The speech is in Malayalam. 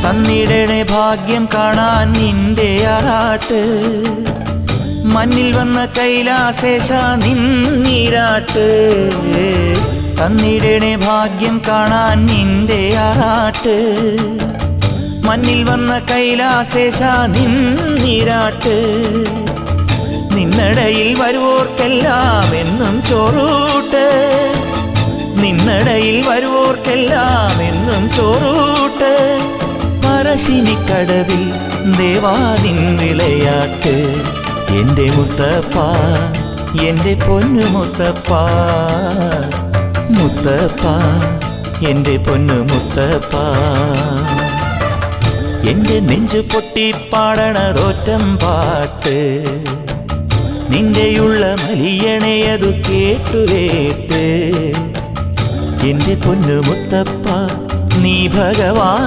തന്നിടണേ ഭാഗ്യം കാണാൻ നിന്റെ ആറാട്ട് മണ്ണിൽ വന്ന കൈലാസേശ നിന്നീരാട്ട് തന്നിടണേ ഭാഗ്യം കാണാൻ നിന്റെ ആറാട്ട് മണ്ണിൽ വന്ന കൈലാസേശ നിന്നീരാട്ട് നിന്നടയിൽ വരുവോർക്കെല്ലാം എന്നും ചോറൂട്ട് നിന്നടയിൽ വരുവോർക്കെല്ലാം എന്നും ചോറൂട്ട് പറശ്ശിനിക്കടവിൽ ദേവാദിൻ വിളയാട്ട് എൻ്റെ മുത്തപ്പ എൻ്റെ പൊന്നു മുത്തപ്പ മുത്തപ്പ എൻ്റെ പൊന്നു മുത്തപ്പ എൻ്റെ നെഞ്ചു പൊട്ടി പാടണതൊറ്റം പാട്ട് നിന്റെയുള്ള മലിയണയതു കേട്ടുകേട്ട് എൻ്റെ പൊന്നു മുത്തപ്പ നീ ഭഗവാൻ